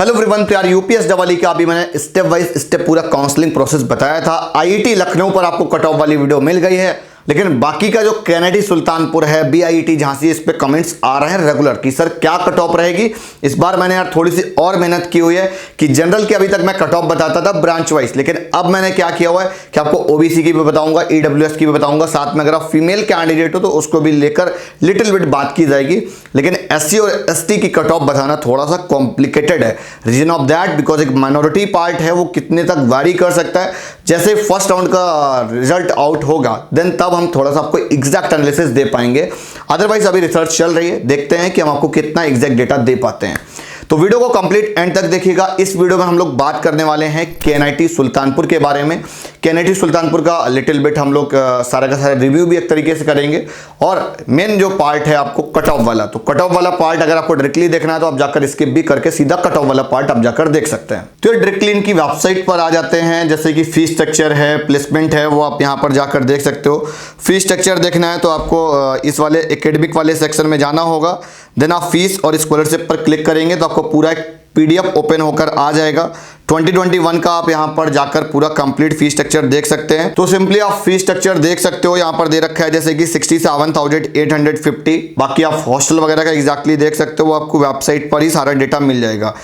Hello everyone, तो यार UPS double का अभी मैंने स्टेप बाय स्टेप पूरा काउंसलिंग प्रोसेस बताया था। आईआईटी लखनऊ पर आपको कट ऑफ वाली वीडियो मिल गई है, लेकिन बाकी का जो केनेडी सुल्तानपुर है, बीआईटी झांसी, इस पे कमेंट्स आ रहे हैं रेगुलर कि सर क्या कट ऑफ रहेगी। इस बार मैंने यार थोड़ी सी और मेहनत की हुई है कि जनरल की अभी तक मैं कट ऑफ बताता था ब्रांच वाइज, लेकिन अब मैंने क्या किया हुआ है कि आपको ओबीसी की भी बताऊंगा, ईडब्ल्यूएस की भी बताऊंगा, साथ में अगर आप फीमेल कैंडिडेट हो तो उसको भी लेकर लिटिल बिट बात की जाएगी। लेकिन एससी और एसटी की कट ऑफ बताना थोड़ा सा कॉम्प्लिकेटेड है। रीजन ऑफ दैट बिकॉज एक माइनॉरिटी पार्ट है, वो कितने तक वारी कर सकता है। जैसे फर्स्ट राउंड का रिजल्ट आउट होगा देन तब हम थोड़ा सा आपको एग्जैक्ट एनालिसिस दे पाएंगे। अदरवाइज अभी रिसर्च चल रही है, देखते हैं कि हम आपको कितना एग्जैक्ट डेटा दे पाते हैं। तो वीडियो को कंप्लीट एंड तक देखिएगा। इस वीडियो में हम लोग बात करने वाले हैं केएनआईटी सुल्तानपुर के बारे में। केएनआईटी सुल्तानपुर का लिटिल बिट हम लोग सारा का सारा रिव्यू भी एक तरीके से करेंगे, और मेन जो पार्ट है आपको कट ऑफ वाला, तो कट ऑफ वाला पार्ट अगर आपको डायरेक्टली देखना है तो आप जाकर स्किप भी करके सीधा कट ऑफ वाला पार्ट आप जाकर देख सकते हैं। तो डायरेक्टली इनकी वेबसाइट पर आ जाते हैं। जैसे कि फीस स्ट्रक्चर है, प्लेसमेंट है, वो आप यहाँ पर जाकर देख सकते हो। फीस स्ट्रक्चर देखना है तो आपको इस वाले एकेडमिक वाले सेक्शन में जाना होगा। देन आप फीस और स्कॉलरशिप पर क्लिक करेंगे तो आपको पूरा एक पीडीएफ ओपन होकर आ जाएगा। 2021 का आप यहां पर जाकर पूरा कंप्लीट फीस स्ट्रक्चर देख सकते हैं। तो सिंपली आप फीस स्ट्रक्चर देख सकते हो, यहां पर दे रखा है जैसे कि 67,850। बाकी आप हॉस्टल वगैरह का एग्जैक्टली देख सकते हो, वो आपको वेबसाइट पर ही सारा डेटा मिल जाएगा।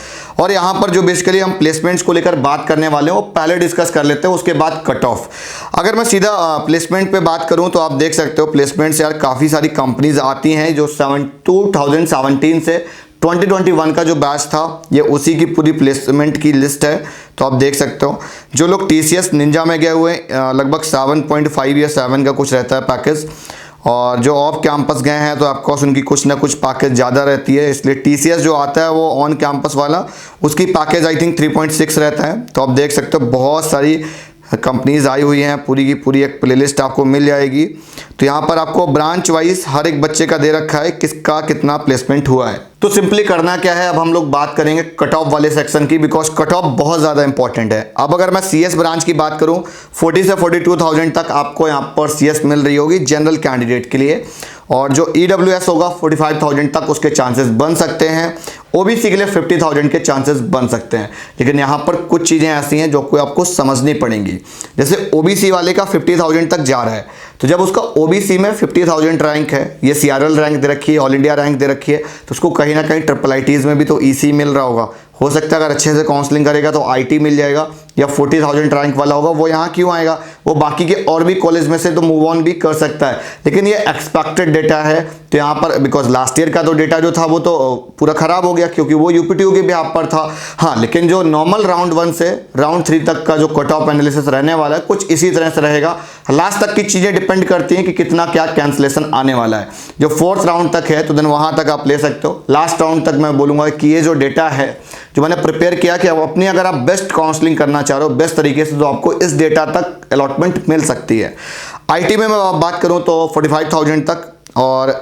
और यहां पर जो बेसिकली हम प्लेसमेंट्स को लेकर बात करने वाले हैं वो पहले डिस्कस कर लेते हैं, उसके बाद कट ऑफ। अगर मैं सीधा प्लेसमेंट पे बात करूं तो आप देख सकते हो प्लेसमेंट यार काफ़ी सारी कंपनीज आती हैं जो 2017 से 2021 का जो बैच था ये उसी की पूरी प्लेसमेंट की लिस्ट है। तो आप देख सकते हो जो लोग टीसीएस निंजा में गए हुए लगभग 7.5 या 7 का कुछ रहता है पैकेज, और जो ऑफ कैंपस गए हैं तो ऑफकोर्स उनकी कुछ ना कुछ पैकेज ज़्यादा रहती है। इसलिए टीसीएस जो आता है वो ऑन कैंपस वाला, उसकी पैकेज आई थिंक 3.6 रहता है। तो आप देख सकते हो बहुत सारी कंपनीज आई हुई हैं, पूरी की पूरी एक प्लेलिस्ट आपको मिल जाएगी। तो यहाँ पर आपको ब्रांच वाइज हर एक बच्चे का दे रखा है किसका कितना प्लेसमेंट हुआ है। तो सिंपली करना क्या है, अब हम लोग बात करेंगे कट ऑफ वाले सेक्शन की, बिकॉज कट ऑफ बहुत ज़्यादा इंपॉर्टेंट है। अब अगर मैं सीएस ब्रांच की बात करूँ 40 से 42,000 तक आपको यहाँ पर सीएस मिल रही होगी जनरल कैंडिडेट के लिए, और जो ईडब्ल्यूएस होगा 45,000 तक उसके चांसेस बन सकते हैं। ओबीसी के लिए 50,000 के चांसेस बन सकते हैं। लेकिन यहाँ पर कुछ चीज़ें ऐसी हैं जो कोई आपको समझनी पड़ेंगी। जैसे ओबीसी वाले का 50,000 तक जा रहा है, तो जब उसका ओबीसी में 50,000 रैंक है, ये सीआरएल रैंक दे रखी है, ऑल इंडिया रैंक दे रखी है, तो उसको कहीं ना कहीं ट्रिपल आईटीज में भी तो ईसी मिल रहा होगा। हो सकता है अगर अच्छे से काउंसलिंग करेगा तो आईटी मिल जाएगा, या 40,000 रैंक वाला होगा वो यहाँ क्यों आएगा, वो बाकी के और भी कॉलेज में से तो मूव ऑन भी कर सकता है। लेकिन ये एक्सपेक्टेड डेटा है, तो यहाँ पर बिकॉज लास्ट ईयर का तो डेटा जो था वो तो पूरा खराब हो गया क्योंकि वो यूपीटीयू के बिहाफ पर था। हाँ, लेकिन जो नॉर्मल राउंड 1 से राउंड 3 तक का जो कट ऑफ एनालिसिस रहने वाला है कुछ इसी तरह से रहेगा। लास्ट तक की चीज़ें डिपेंड करती हैं कि कितना क्या कैंसलेशन आने वाला है। जो 4th राउंड तक है तो देन वहाँ तक आप ले सकते हो। लास्ट राउंड तक मैं बोलूँगा कि ये जो डेटा है जो मैंने प्रिपेयर किया कि अब अपनी अगर आप बेस्ट काउंसलिंग करना चाह रहे हो बेस्ट तरीके से, तो आपको इस डेटा तक अलॉटमेंट मिल सकती है। आईटी में मैं बात करूं तो 45,000 तक, और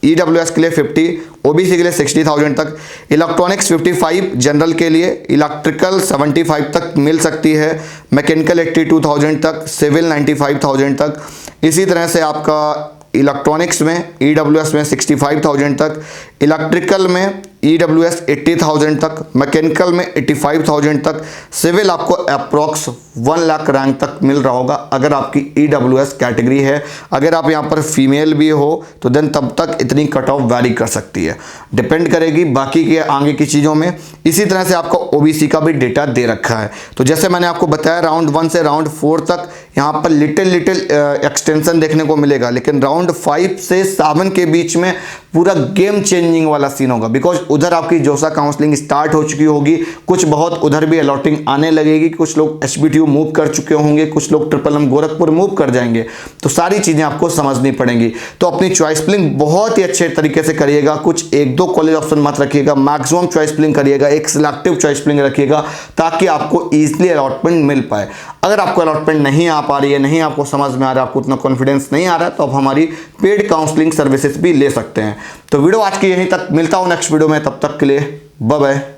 ईडब्ल्यूएस के लिए 50, ओबीसी के लिए 60,000 तक, इलेक्ट्रॉनिक्स 55 जनरल के लिए, इलेक्ट्रिकल 75 तक मिल सकती है, मैकेनिकल 82,000 तक, सिविल 95,000 तक। इसी तरह से आपका इलेक्ट्रॉनिक्स में ईडब्ल्यूएस में 65,000 तक, इलेक्ट्रिकल में ईडब्ल्यूएस 80,000 तक, मैकेनिकल में 85,000 तक, सिविल आपको अप्रॉक्स 1 लाख रैंक तक मिल रहा होगा अगर आपकी ईडब्ल्यूएस कैटेगरी है। अगर आप यहाँ पर फीमेल भी हो तो देन तब तक इतनी कट ऑफ वैरी कर सकती है, डिपेंड करेगी बाकी के आगे की चीज़ों में। इसी तरह से आपका ओबीसी का भी डेटा दे रखा है। तो जैसे मैंने आपको बताया राउंड 1 से राउंड 4 तक यहाँ पर लिटिल एक्सटेंशन देखने को मिलेगा, लेकिन राउंड 5 से 7 के बीच में पूरा गेम चेंजिंग वाला सीन होगा। बिकॉज उधर आपकी जोसा काउंसलिंग स्टार्ट हो चुकी होगी, कुछ बहुत उधर भी अलॉटिंग आने लगेगी, कुछ लोग एचबीटीयू मूव कर चुके होंगे, कुछ लोग ट्रिपल एम गोरखपुर मूव कर जाएंगे। तो सारी चीज़ें आपको समझनी पड़ेंगी। तो अपनी चॉइस फिलिंग बहुत ही अच्छे तरीके से करिएगा। कुछ 1-2 कॉलेज ऑप्शन मत रखिएगा, मैक्सिमम चॉइस फिलिंग करिएगा, एक सिलेक्टिव चॉइस फिलिंग रखिएगा ताकि आपको ईजिली अलॉटमेंट मिल पाए। अगर आपको अलॉटमेंट नहीं आ पा रही है, नहीं आपको समझ में आ रहा है, आपको उतना कॉन्फिडेंस नहीं आ रहा है, तो आप हमारी पेड काउंसलिंग सर्विसेज भी ले सकते हैं। तो वीडियो आज की यहीं तक, मिलता हूँ नेक्स्ट वीडियो में, तब तक के लिए बाय बाय।